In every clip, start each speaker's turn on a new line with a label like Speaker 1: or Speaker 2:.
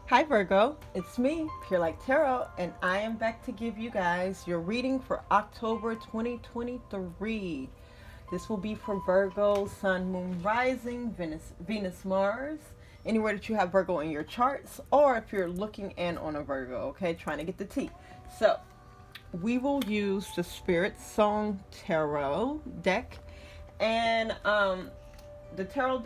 Speaker 1: Hi Virgo, it's me, PureLightTarot, and I am back to give you guys your reading for October 2023. This will be for Virgo, Sun, Moon, Rising, Venus, Mars, anywhere that you have Virgo in your charts, or if you're looking in on a Virgo, okay, trying to get the tea. So, we will use the Spirit Song Tarot deck, and this tarot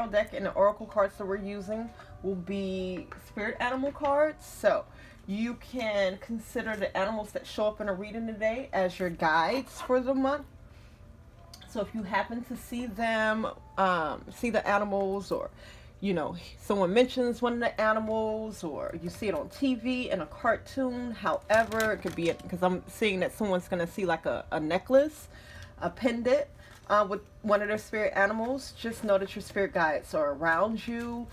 Speaker 1: deck and the oracle cards that we're using will be spirit animal cards. So you can consider the animals that show up in a reading today as your guides for the month. So if you happen to see them, see the animals, or someone mentions one of the animals, or you see it on TV in a cartoon, however, it could be because I'm seeing that someone's going to see like a necklace, a pendant, with one of their spirit animals. Just know that your spirit guides are around you,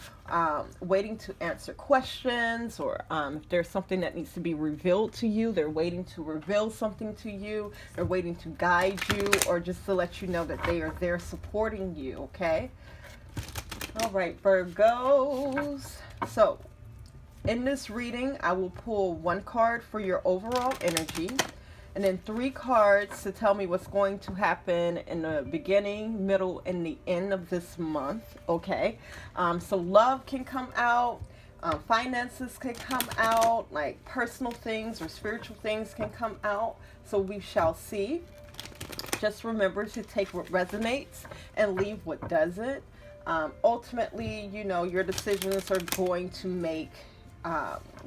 Speaker 1: waiting to answer questions, or if there's something that needs to be revealed to you, they're waiting to reveal something to you. They're waiting to guide you, or just to let you know that they are there supporting you, okay? All right, Virgos. So, in this reading, I will pull one card for your overall energy, and then 3 cards to tell me what's going to happen in the beginning, middle, and the end of this month, okay? So love can come out, finances can come out, like personal things or spiritual things can come out, so we shall see. Just remember to take what resonates and leave what doesn't. Ultimately, your decisions are going to make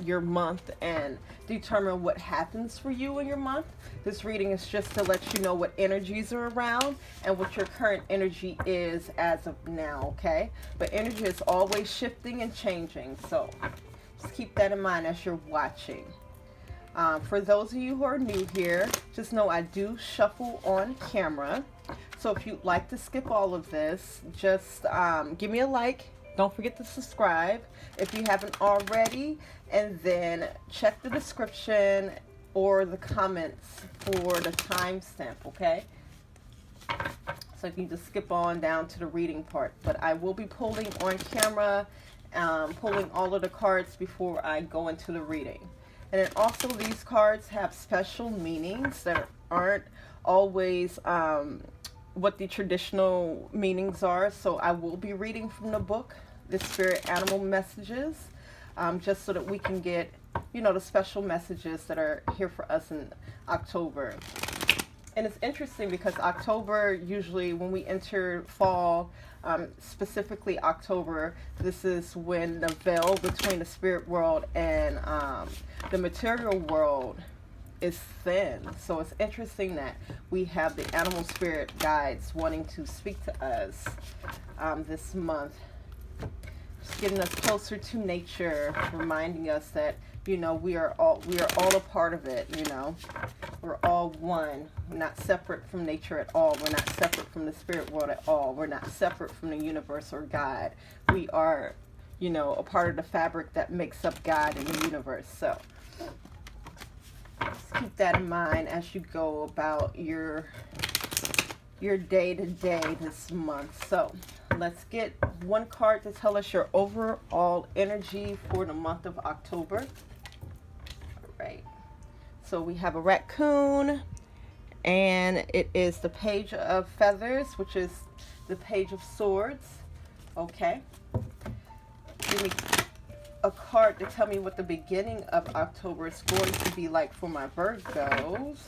Speaker 1: your month and determine what happens for you in your month. This reading is just to let you know what energies are around and what your current energy is as of now, okay? But energy is always shifting and changing, so just keep that in mind as you're watching. For those of you who are new here, just know I do shuffle on camera. So if you'd like to skip all of this, just give me a like. Don't forget to subscribe if you haven't already. And then check the description or the comments for the timestamp, okay? So you can just skip on down to the reading part. But I will be pulling on camera, pulling all of the cards before I go into the reading. And then also these cards have special meanings that aren't always what the traditional meanings are. So I will be reading from the book, the Spirit Animal Messages, just so that we can get, the special messages that are here for us in October. And it's interesting because October, usually when we enter fall, specifically October, this is when the veil between the spirit world and the material world is thin. So it's interesting that we have the animal spirit guides wanting to speak to us this month, just getting us closer to nature, reminding us that we are all a part of it. We're all one. We're not separate from nature at all. We're not separate from the spirit world at all. We're not separate from the universe or God. We are, a part of the fabric that makes up God and the universe. So just keep that in mind as you go about your day-to-day this month. So let's get one card to tell us your overall energy for the month of October. All right. So we have a raccoon, and it is the Page of Feathers, which is the Page of Swords. Okay. Give me a card to tell me what the beginning of October is going to be like for my Virgos.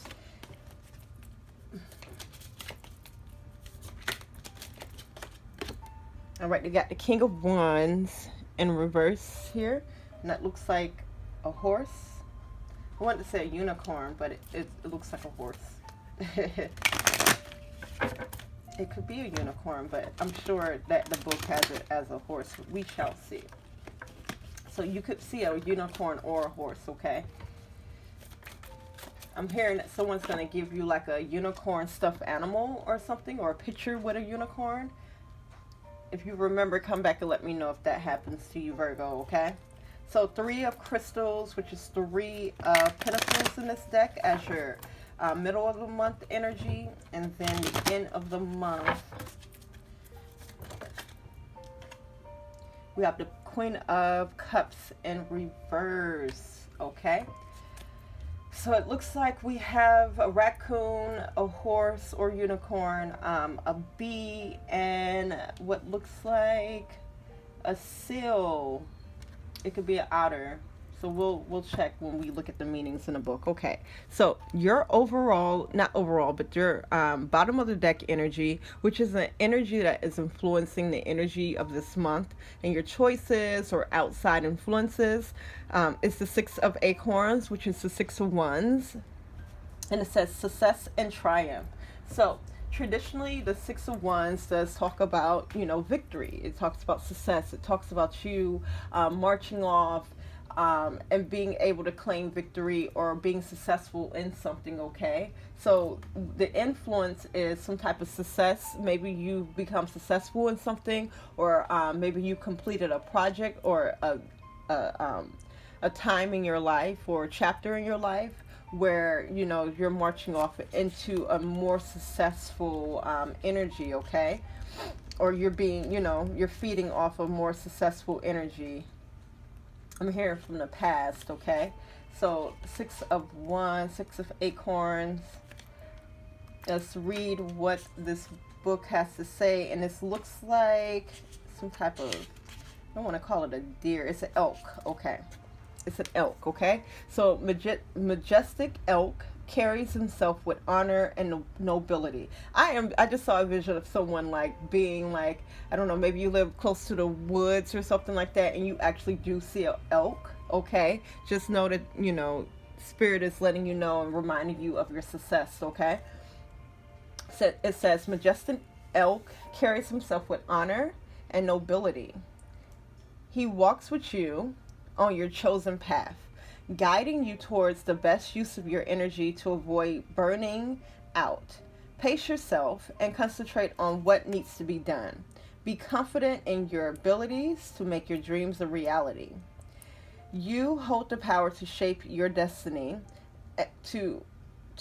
Speaker 1: All right, they got the King of Wands in reverse here, and that looks like a horse. I wanted to say a unicorn, but it looks like a horse. It could be a unicorn, but I'm sure that the book has it as a horse. We shall see. So you could see a unicorn or a horse, okay? I'm hearing that someone's going to give you like a unicorn stuffed animal or something, or a picture with a unicorn. If you remember, come back and let me know if that happens to you, Virgo, okay? So 3 of crystals, which is 3 of pentacles in this deck as your middle of the month energy, and then the end of the month. We have the Queen of Cups in reverse, okay? So it looks like we have a raccoon, a horse or unicorn, a bee, and what looks like a seal. It could be an otter. So we'll check when we look at the meanings in the book. Okay. So your overall, not overall, but your bottom of the deck energy, which is an energy that is influencing the energy of this month, and your choices or outside influences, is the Six of Acorns, which is the Six of Wands, and it says success and triumph. So traditionally, the Six of Wands does talk about, you know, victory. It talks about success. It talks about you marching off and being able to claim victory or being successful in something, okay? So the influence is some type of success. Maybe you become successful in something, or maybe you completed a project or a time in your life or a chapter in your life where, you know, you're marching off into a more successful energy, okay? Or you're being, you know, you're feeding off a more successful energy. I'm hearing from the past, okay? So Six of Wands, Six of Acorns. Let's read what this book has to say. And this looks like some type of, I don't want to call it a deer. It's an elk, okay? It's an elk, okay? So majestic elk carries himself with honor and nobility. I just saw a vision of someone like being like, I don't know, maybe you live close to the woods or something like that, and you actually do see an elk, okay? Just know that, you know, spirit is letting you know and reminding you of your success, okay? So it says majestic elk carries himself with honor and nobility. He walks with you on your chosen path, guiding you towards the best use of your energy to avoid burning out. Pace yourself and concentrate on what needs to be done. Be confident in your abilities to make your dreams a reality. You hold the power to shape your destiny to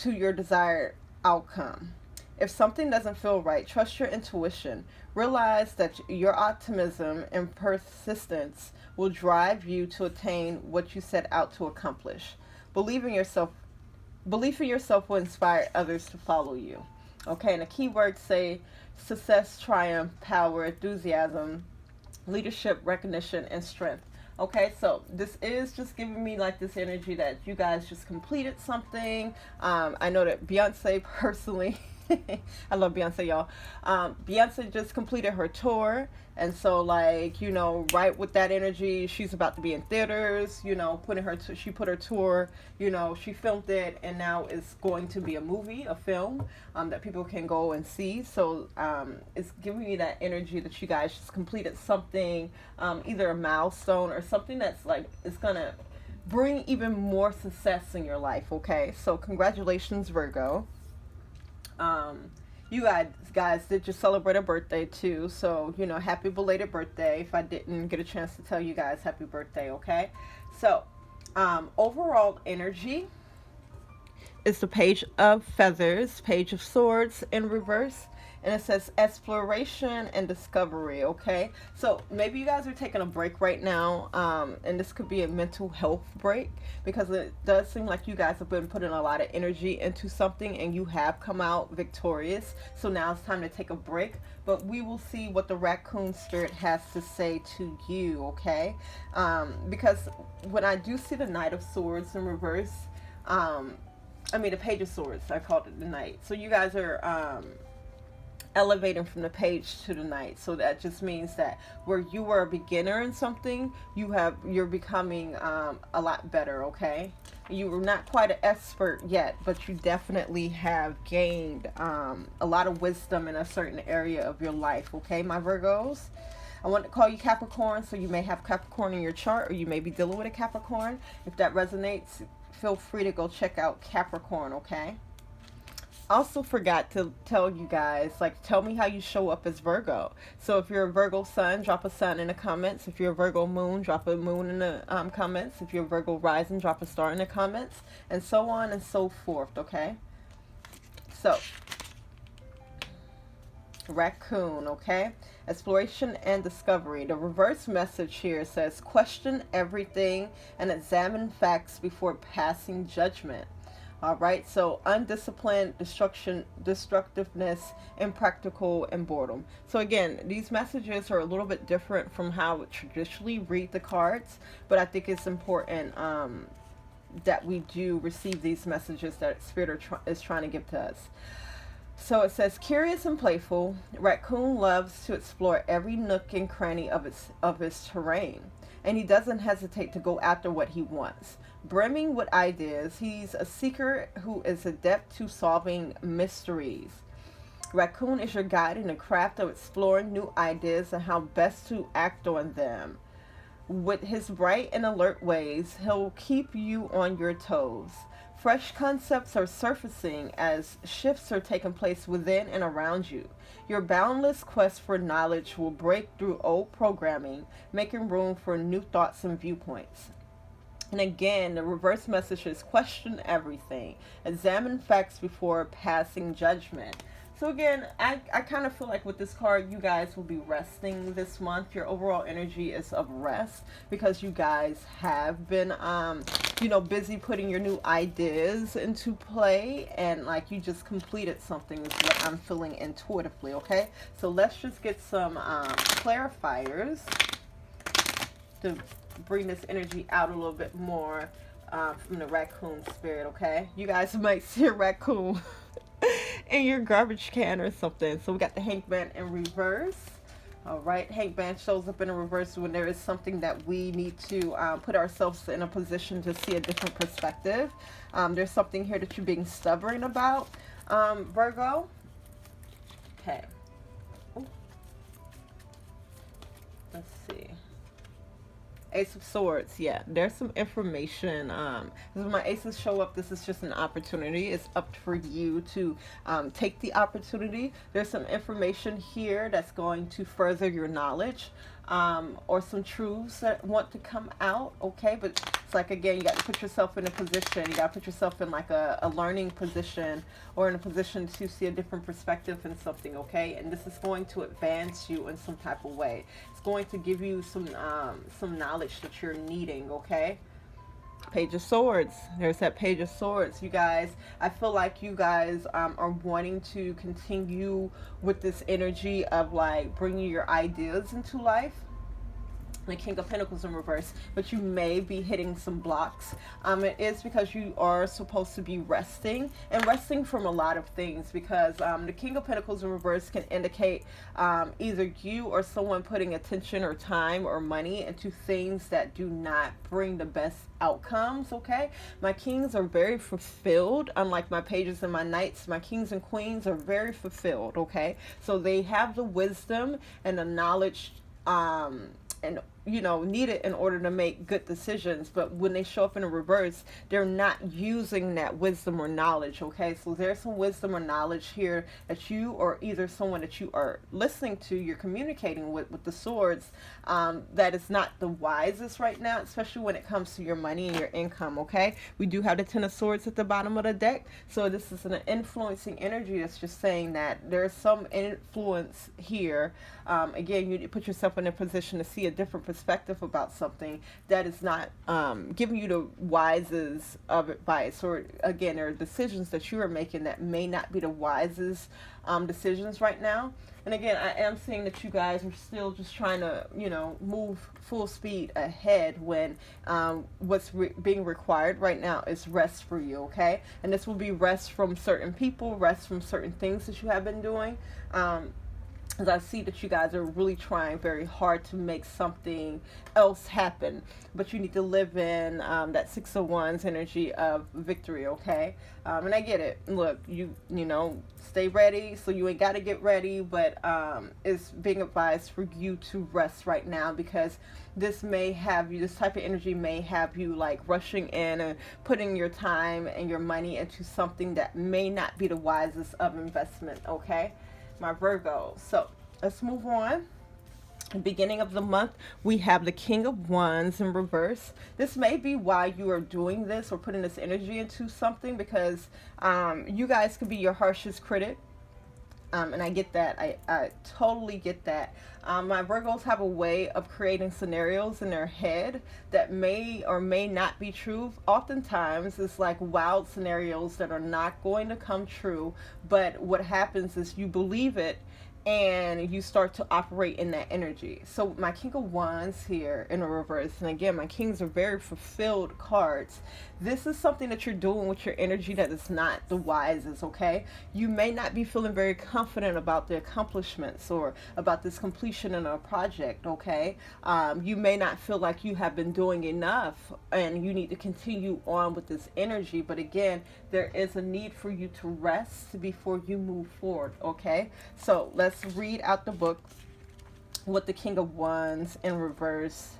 Speaker 1: your desired outcome. If something doesn't feel right, trust your intuition. Realize that your optimism and persistence will drive you to attain what you set out to accomplish. Belief in yourself will inspire others to follow you. Okay, and the keywords say success, triumph, power, enthusiasm, leadership, recognition, and strength. Okay, so this is just giving me like this energy that you guys just completed something. I know that Beyonce personally, I love Beyonce, y'all. Beyonce just completed her tour. And so, like, you know, right with that energy, she's about to be in theaters, you know, she put her tour, you know, she filmed it, and now it's going to be a movie, a film, that people can go and see. So, it's giving me that energy that you guys just completed something, either a milestone or something that's like, it's gonna bring even more success in your life, okay? So, congratulations, Virgo. You guys did just celebrate a birthday too, so, you know, happy belated birthday if I didn't get a chance to tell you guys happy birthday, okay? So, overall energy is the Page of Feathers, Page of Swords in reverse, and it says exploration and discovery, okay? So maybe you guys are taking a break right now, and this could be a mental health break, because it does seem like you guys have been putting a lot of energy into something and you have come out victorious. So now it's time to take a break, but we will see what the raccoon spirit has to say to you, okay? Because when I do see the Knight of Swords in reverse, the Page of Swords, I called it the Knight. So you guys are elevating from the page to the Knight. So that just means that where you were a beginner in something, you're becoming a lot better, okay? You were not quite an expert yet, but you definitely have gained a lot of wisdom in a certain area of your life, okay, my Virgos? I want to call you Capricorn, so you may have Capricorn in your chart, or you may be dealing with a Capricorn. If that resonates, feel free to go check out Capricorn, okay? Also forgot to tell you guys, like, tell me how you show up as Virgo. So if you're a Virgo sun, drop a sun in the comments. If you're a Virgo moon, drop a moon in the comments. If you're a Virgo rising, drop a star in the comments, and so on and so forth, okay? So Raccoon, okay? Exploration and discovery. The reverse message here says question everything and examine facts before passing judgment. All right, so undisciplined, destructiveness, impractical, and boredom. So again, these messages are a little bit different from how we traditionally read the cards, but I think it's important that we do receive these messages that Spirit is trying to give to us. So it says, curious and playful, Raccoon loves to explore every nook and cranny of his terrain, and he doesn't hesitate to go after what he wants. Brimming with ideas, he's a seeker who is adept to solving mysteries. Raccoon is your guide in the craft of exploring new ideas and how best to act on them. With his bright and alert ways, he'll keep you on your toes. Fresh concepts are surfacing as shifts are taking place within and around you. Your boundless quest for knowledge will break through old programming, making room for new thoughts and viewpoints. And again, the reverse message is question everything. Examine facts before passing judgment. So again, I kind of feel like with this card, you guys will be resting this month. Your overall energy is of rest because you guys have been, busy putting your new ideas into play, and like you just completed something is what I'm feeling intuitively, okay? So let's just get some clarifiers to bring this energy out a little bit more from the raccoon spirit, okay? You guys might see a raccoon in your garbage can or something. So we got the hangman in reverse. All right, hangman shows up in a reverse when there is something that we need to put ourselves in a position to see a different perspective. There's something here that you're being stubborn about, Virgo. Okay. Ooh. Let's see. Ace of Swords, yeah, there's some information. When my aces show up, this is just an opportunity. It's up for you to take the opportunity. There's some information here that's going to further your knowledge, or some truths that want to come out, okay? But it's like, again, you got to put yourself in a position. You got to put yourself in like a learning position, or in a position to see a different perspective in something, okay? And this is going to advance you in some type of way. It's going to give you some knowledge that you're needing, okay? Page of Swords. There's that Page of Swords. You guys, I feel like you guys are wanting to continue with this energy of like bringing your ideas into life. The King of Pentacles in reverse, but you may be hitting some blocks. It is because you are supposed to be resting, and resting from a lot of things, because the King of Pentacles in reverse can indicate either you or someone putting attention or time or money into things that do not bring the best outcomes, okay? My kings are very fulfilled, unlike my pages and my knights. My kings and queens are very fulfilled, okay? So they have the wisdom and the knowledge and need it in order to make good decisions. But when they show up in a reverse, they're not using that wisdom or knowledge, okay? So there's some wisdom or knowledge here that you, or either someone that you are listening to, you're communicating with the swords, that is not the wisest right now, especially when it comes to your money and your income, okay? We do have the Ten of Swords at the bottom of the deck, so this is an influencing energy that's just saying that there's some influence here. Again, you put yourself in a position to see a different perspective about something that is not giving you the wisest of advice, or again, there are decisions that you are making that may not be the wisest decisions right now. And again, I am seeing that you guys are still just trying to move full speed ahead when what's being required right now is rest for you, okay? And this will be rest from certain people, rest from certain things that you have been doing. As I see that you guys are really trying very hard to make something else happen, but you need to live in that Six of Wands energy of victory, okay? And I get it. Look, you stay ready, so you ain't got to get ready, but it's being advised for you to rest right now, because this type of energy may have you like rushing in and putting your time and your money into something that may not be the wisest of investment, okay? My Virgo. So let's move on. Beginning of the month, we have the King of Wands in reverse. This may be why you are doing this or putting this energy into something, because you guys could be your harshest critic. And I get that. I totally get that. My Virgos have a way of creating scenarios in their head that may or may not be true. Oftentimes, it's like wild scenarios that are not going to come true. But what happens is you believe it and you start to operate in that energy. So my King of Wands here in a reverse, and again, my Kings are very fulfilled cards. This is something that you're doing with your energy that is not the wisest, okay? You may not be feeling very confident about the accomplishments or about this completion in a project, okay? You may not feel like you have been doing enough and you need to continue on with this energy, but again, there is a need for you to rest before you move forward, okay? So let's read out the book what the King of Wands in reverse,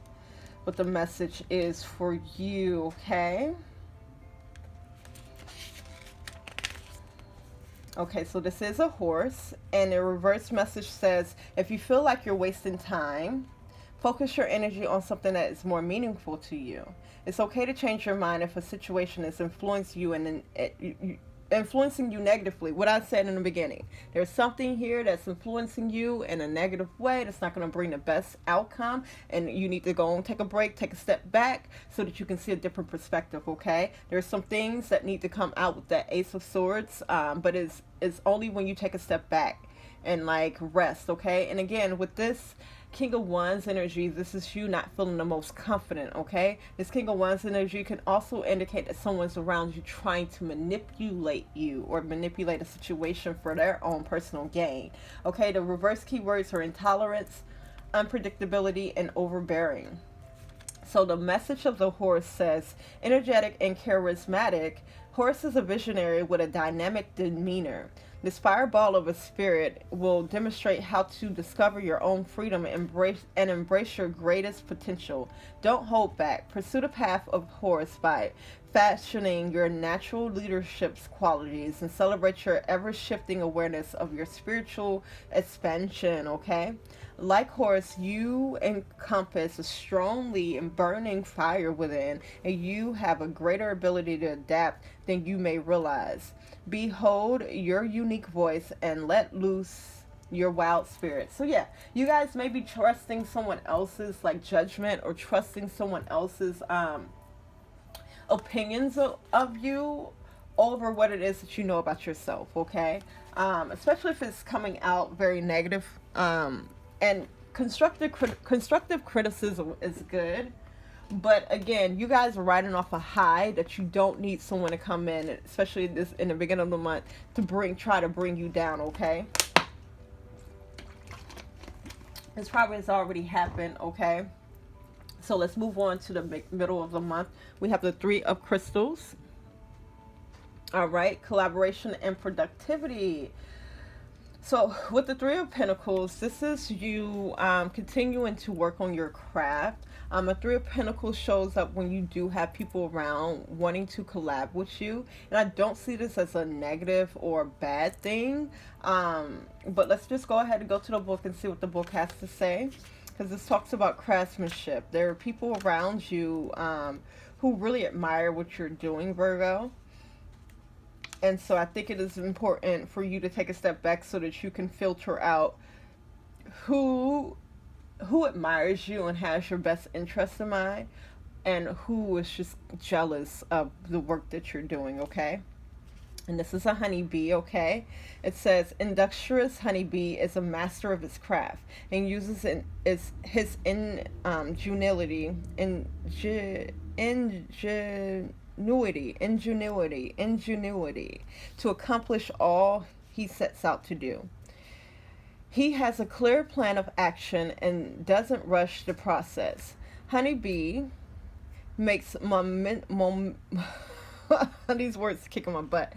Speaker 1: what the message is for you, okay? Okay, so this is a horse, and the reverse message says, if you feel like you're wasting time, focus your energy on something that is more meaningful to you. It's okay to change your mind if a situation is influencing you and influencing you negatively. What I said in the beginning, there's something here that's influencing you in a negative way that's not going to bring the best outcome, and you need to go and take a break, take a step back so that you can see a different perspective, okay? There's some things that need to come out with that Ace of Swords, but it's only when you take a step back and like rest, okay? And again, with this King of Wands energy, this is you not feeling the most confident, okay? This King of Wands energy can also indicate that someone's around you trying to manipulate you or manipulate a situation for their own personal gain, okay? The reverse keywords are intolerance, unpredictability, and overbearing. So the message of the horse says, energetic and charismatic, horse is a visionary with a dynamic demeanor. This fireball of a spirit will demonstrate how to discover your own freedom and embrace your greatest potential. Don't hold back. Pursue the path of horse by fashioning your natural leadership's qualities and celebrate your ever-shifting awareness of your spiritual expansion, okay? Like horse, you encompass a strongly and burning fire within, and you have a greater ability to adapt than you may realize. Behold your unique voice and let loose your wild spirit. So yeah, you guys may be trusting someone else's like judgment or trusting someone else's opinions of you over what it is that you know about yourself, okay? Especially if it's coming out very negative. And constructive criticism is good. But again, you guys are riding off a high that you don't need someone to come in, especially this in the beginning of the month, to try to bring you down, okay? This probably has already happened, okay? So let's move on to the middle of the month. We have the Three of Crystals. All right, collaboration and productivity. So with the Three of Pentacles, this is you continuing to work on your craft. A Three of Pentacles shows up when you do have people around wanting to collab with you. And I don't see this as a negative or bad thing. But let's just go ahead and go to the book and see what the book has to say. Because this talks about craftsmanship. There are people around you who really admire what you're doing, Virgo. And so I think it is important for you to take a step back so that you can filter out who admires you and has your best interest in mind, and who is just jealous of the work that you're doing, okay? And this is a honeybee, okay? It says, industrious honeybee is a master of his craft and uses his ingenuity to accomplish all he sets out to do. He has a clear plan of action and doesn't rush the process. Honeybee makes these words kicking my butt.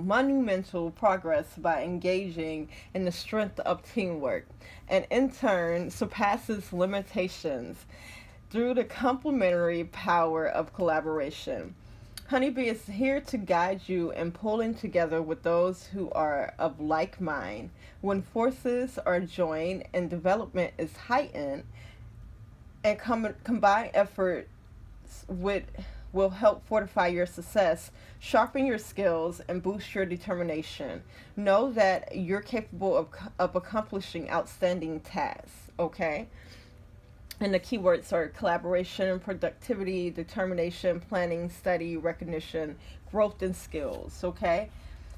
Speaker 1: Monumental progress by engaging in the strength of teamwork, and in turn surpasses limitations through the complementary power of collaboration. Honeybee is here to guide you in pulling together with those who are of like mind. When forces are joined and development is heightened, and combined efforts with will help fortify your success, sharpen your skills, and boost your determination. Know that you're capable of accomplishing outstanding tasks, okay? And the keywords are collaboration, productivity, determination, planning, study, recognition, growth, and skills, okay?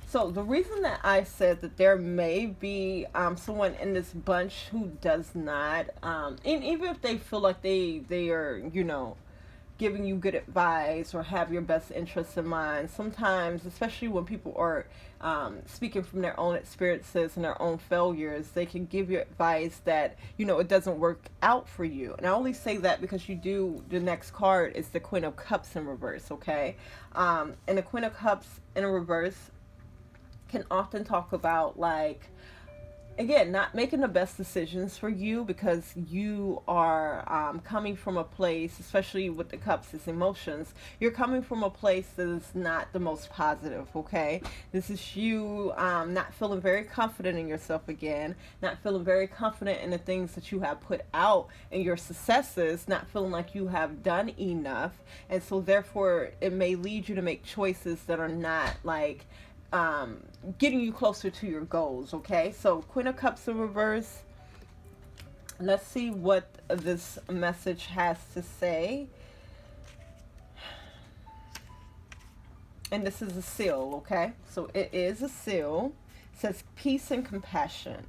Speaker 1: So the reason that I said that there may be someone in this bunch who does not, and even if they feel like they are, giving you good advice or have your best interests in mind, sometimes, especially when people are speaking from their own experiences and their own failures, they can give you advice that, it doesn't work out for you. And I only say that because the next card is the Queen of Cups in reverse, okay? And the Queen of Cups in reverse can often talk about, like, again, not making the best decisions for you because you are coming from a place, especially with the cups, it's emotions. You're coming from a place that is not the most positive, okay? This is you not feeling very confident in yourself again, not feeling very confident in the things that you have put out and your successes, not feeling like you have done enough. And so therefore, it may lead you to make choices that are not like getting you closer to your goals, okay? So Queen of Cups in reverse. Let's see what this message has to say. And this is a seal, okay? So it is a seal. It says peace and compassion.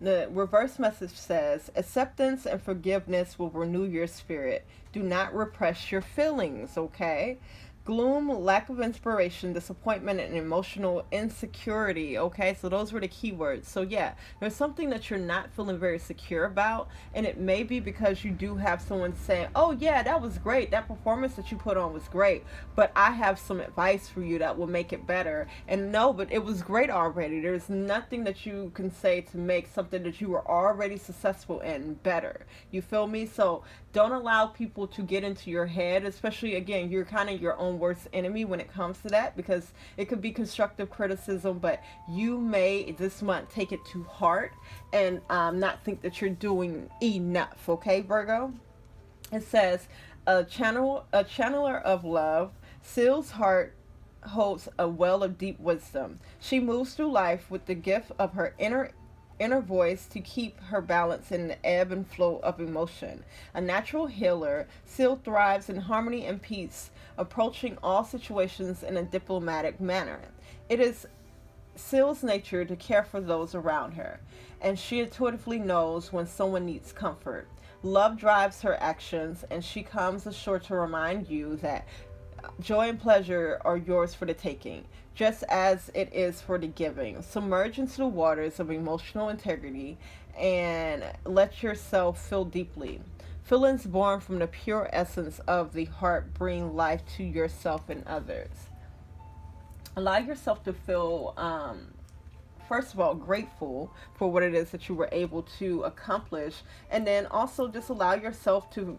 Speaker 1: The reverse message says acceptance and forgiveness will renew your spirit. Do not repress your feelings, okay? Gloom, lack of inspiration, disappointment, and emotional insecurity. Okay, so those were the keywords. So yeah, there's something that you're not feeling very secure about, and it may be because you do have someone saying, oh yeah, that was great, that performance that you put on was great, but I have some advice for you that will make it better. And no, but it was great already. There's nothing that you can say to make something that you were already successful in better. You feel me? So don't allow people to get into your head, especially, again, you're kind of your own worst enemy when it comes to that, because it could be constructive criticism, but you may this month take it to heart and not think that you're doing enough, okay, Virgo? It says a channeler of love, Seal's heart holds a well of deep wisdom. She moves through life with the gift of her inner voice to keep her balance in the ebb and flow of emotion. A natural healer, Seal thrives in harmony and peace, approaching all situations in a diplomatic manner. It is Seal's nature to care for those around her, and she intuitively knows when someone needs comfort. Love drives her actions, and she comes ashore to remind you that joy and pleasure are yours for the taking, just as it is for the giving. Submerge into the waters of emotional integrity and let yourself feel deeply. Feelings born from the pure essence of the heart bring life to yourself and others. Allow yourself to feel, first of all, grateful for what it is that you were able to accomplish, and then also just allow yourself to,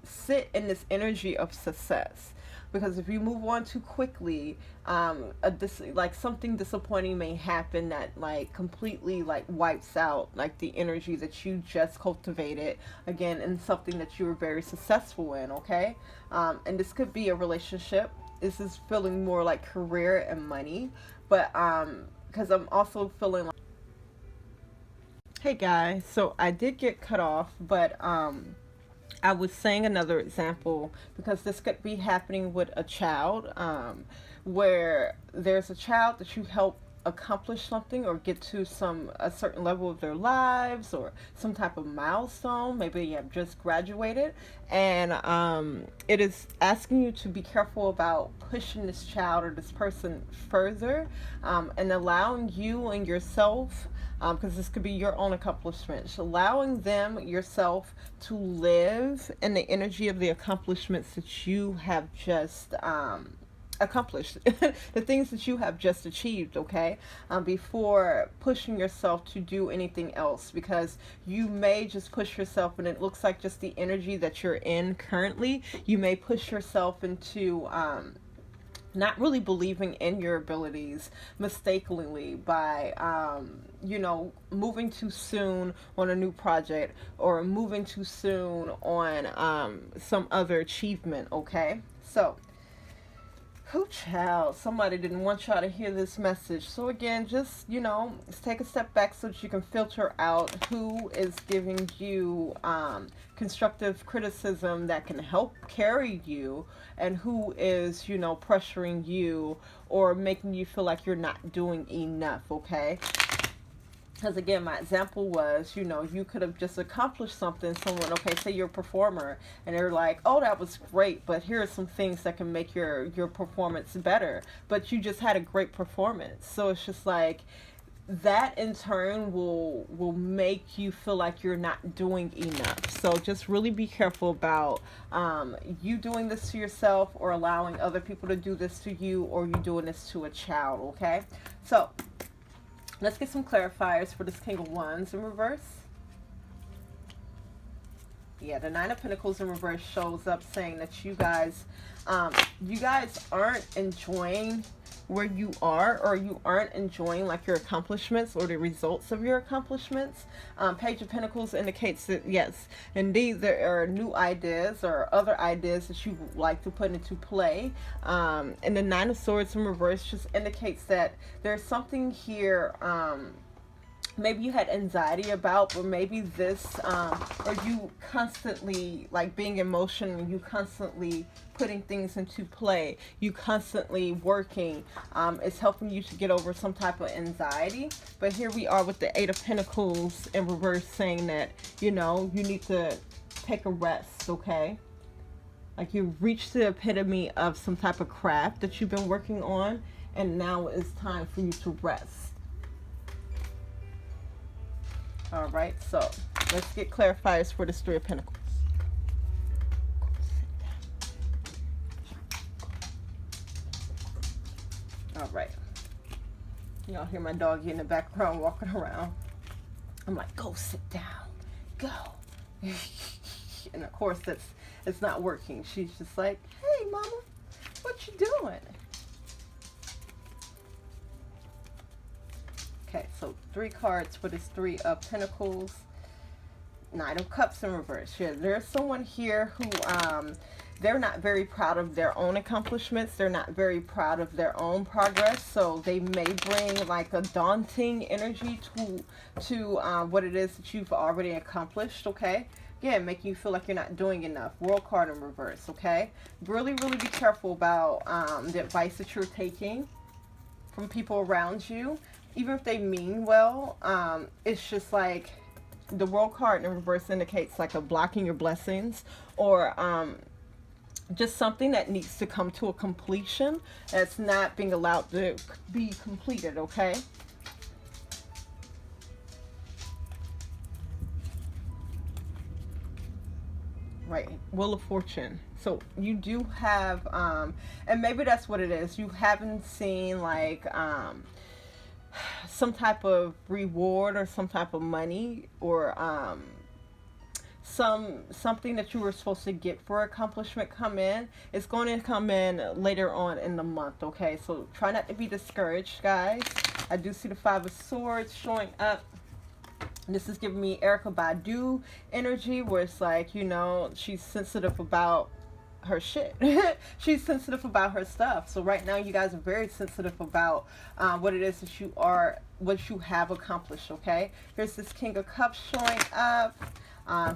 Speaker 1: sit in this energy of success. Because if you move on too quickly, like something disappointing may happen that like completely like wipes out like the energy that you just cultivated again in something that you were very successful in, okay? And this could be a relationship. This is feeling more like career and money, but because I'm also feeling like, hey guys, so I did get cut off, but I was saying another example because this could be happening with a child, where there's a child that you help accomplish something or get to a certain level of their lives or some type of milestone. Maybe you have just graduated, and it is asking you to be careful about pushing this child or this person further, and allowing you and yourself, because this could be your own accomplishments, allowing them yourself to live in the energy of the accomplishments that you have just accomplished, the things that you have just achieved, okay, before pushing yourself to do anything else, because you may just push yourself and it looks like just the energy that you're in currently, you may push yourself into not really believing in your abilities mistakenly by you know, moving too soon on a new project or moving too soon on some other achievement. Okay, so who child, somebody didn't want y'all to hear this message. So again, just, you know, let's take a step back so that you can filter out who is giving you constructive criticism that can help carry you, and who is, you know, pressuring you or making you feel like you're not doing enough. Okay, because again, my example was, you know, you could have just accomplished something. Someone, okay, say you're a performer, and they're like, oh, that was great, but here are some things that can make your performance better. But you just had a great performance. So it's just like, that in turn will make you feel like you're not doing enough. So just really be careful about you doing this to yourself, or allowing other people to do this to you, or you doing this to a child. Okay, so let's get some clarifiers for this King of Wands in reverse. Yeah, the Nine of Pentacles in reverse shows up saying that you guys aren't enjoying where you are, or you aren't enjoying like your accomplishments or the results of your accomplishments. Page of Pentacles indicates that yes, indeed, there are new ideas or other ideas that you would like to put into play. And the Nine of Swords in reverse just indicates that there's something here maybe you had anxiety about, or maybe this, or you constantly like being in motion, and you constantly putting things into play, you constantly working, is helping you to get over some type of anxiety. But here we are with the Eight of Pentacles in reverse saying that, you know, you need to take a rest. Okay, like you've reached the epitome of some type of craft that you've been working on, and now it's time for you to rest. All right, so let's get clarifiers for this Three of Pentacles. All right. Y'all hear my doggy in the background walking around. I'm like, go sit down. Go. And of course, it's not working. She's just like, hey, mama, what you doing? Okay, so 3 cards for this Three of Pentacles. Knight of Cups in reverse. Yeah, there's someone here who they're not very proud of their own accomplishments. They're not very proud of their own progress. So they may bring like a daunting energy to what it is that you've already accomplished. Okay. Again, making you feel like you're not doing enough. World card in reverse. Okay. Really, really be careful about the advice that you're taking from people around you. Even if they mean well, it's just like the World card in reverse indicates like a blocking your blessings, or just something that needs to come to a completion that's not being allowed to be completed. Okay. Right, Wheel of Fortune. So you do have, and maybe that's what it is. You haven't seen like some type of reward or some type of money, or something that you were supposed to get for accomplishment come in. It's going to come in later on in the month. Okay, so try not to be discouraged, guys. I do see the Five of Swords showing up. This is giving me Erykah Badu energy, where it's like, you know, she's sensitive about her shit. She's sensitive about her stuff. So right now you guys are very sensitive about what it is that you are, what you have accomplished. Okay, here's this King of Cups showing up.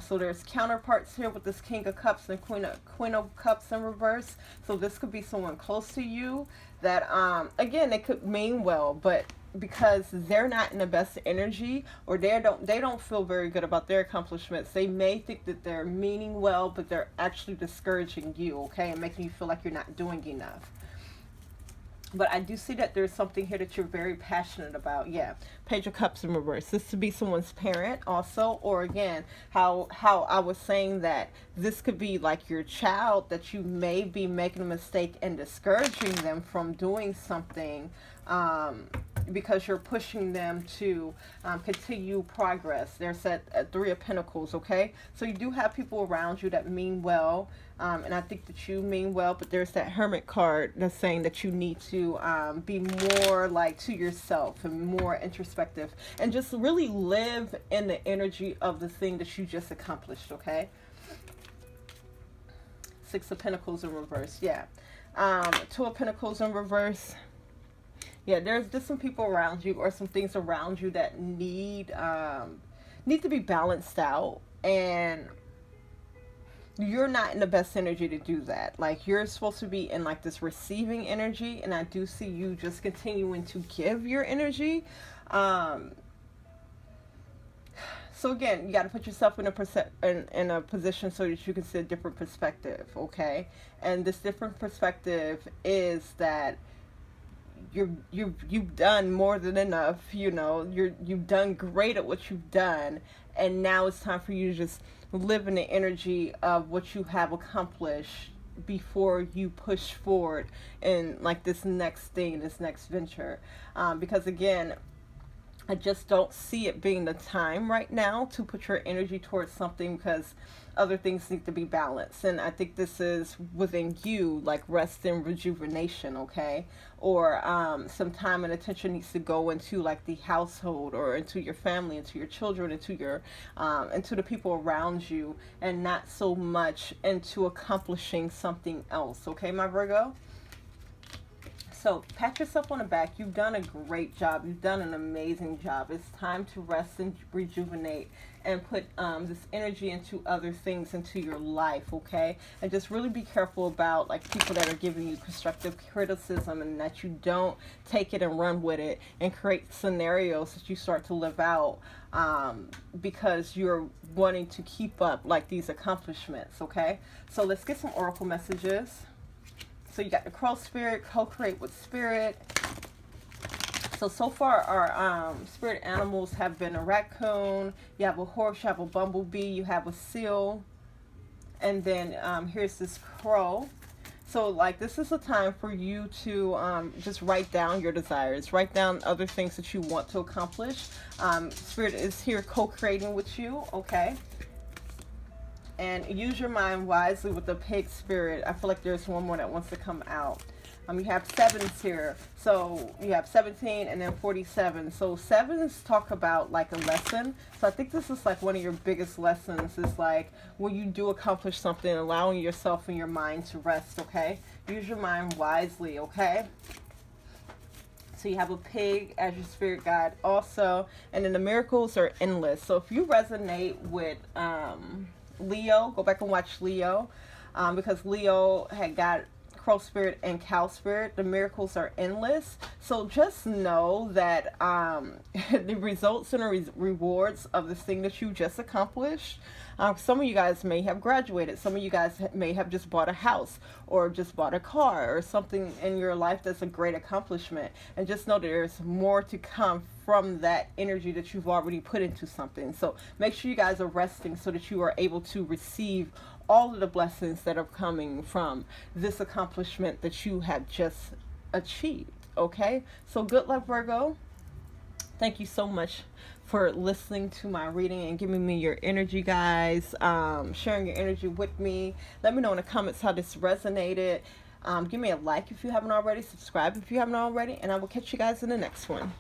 Speaker 1: So there's counterparts here with this King of Cups and Queen of Cups in reverse. So this could be someone close to you that again, they could mean well, but because they're not in the best energy, or they don't feel very good about their accomplishments, they may think that they're meaning well, but they're actually discouraging you. Okay, and making you feel like you're not doing enough. But I do see that there's something here that you're very passionate about. Yeah, Page of Cups in reverse. This could be someone's parent also, or again, how I was saying that this could be like your child, that you may be making a mistake and discouraging them from doing something because you're pushing them to continue progress. There's that Three of Pentacles, okay? So you do have people around you that mean well, and I think that you mean well, but there's that Hermit card that's saying that you need to be more like to yourself and more introspective and just really live in the energy of the thing that you just accomplished, okay? Six of Pentacles in reverse, yeah. Two of Pentacles in reverse. Yeah, there's just some people around you or some things around you that need to be balanced out, and you're not in the best energy to do that. Like, you're supposed to be in like this receiving energy, and I do see you just continuing to give your energy. So again, you got to put yourself in a position so that you can see a different perspective, okay? And this different perspective is that you've done more than enough. You know, you've done great at what you've done, and now it's time for you to just live in the energy of what you have accomplished before you push forward in like this next thing, this next venture. Because again, I just don't see it being the time right now to put your energy towards something, because other things need to be balanced. And I think this is within you, like rest and rejuvenation, okay? Or some time and attention needs to go into like the household, or into your family, into your children, into your into the people around you, and not so much into accomplishing something else, okay, my Virgo? So pat yourself on the back. You've done a great job. You've done an amazing job. It's time to rest and rejuvenate and put this energy into other things, into your life, okay? And just really be careful about like people that are giving you constructive criticism, and that you don't take it and run with it and create scenarios that you start to live out because you're wanting to keep up like these accomplishments, okay? So let's get some oracle messages. So you got the Crow Spirit, co-create with Spirit. So far our spirit animals have been a raccoon, you have a horse, you have a bumblebee, you have a seal, and then here's this crow. So like this is a time for you to just write down your desires, write down other things that you want to accomplish. Spirit is here co-creating with you, okay? And use your mind wisely with the pig spirit. I feel like there's one more that wants to come out. You have sevens here. So you have 17 and then 47. So sevens talk about like a lesson. So I think this is like one of your biggest lessons, is like when you do accomplish something, allowing yourself and your mind to rest, okay? Use your mind wisely, okay? So you have a pig as your spirit guide also. And then the miracles are endless. So if you resonate with Leo, go back and watch Leo, because Leo had got Crow Spirit and Cow Spirit. The miracles are endless. So just know that the results and the rewards of this thing that you just accomplished, some of you guys may have graduated. Some of you guys may have just bought a house, or just bought a car, or something in your life that's a great accomplishment. And just know that there's more to come from that energy that you've already put into something. So make sure you guys are resting so that you are able to receive all of the blessings that are coming from this accomplishment that you have just achieved, okay? So good luck, Virgo. Thank you so much for listening to my reading and giving me your energy, guys. Sharing your energy with me. Let me know in the comments how this resonated. Give me a like if you haven't already. Subscribe if you haven't already. And I will catch you guys in the next one.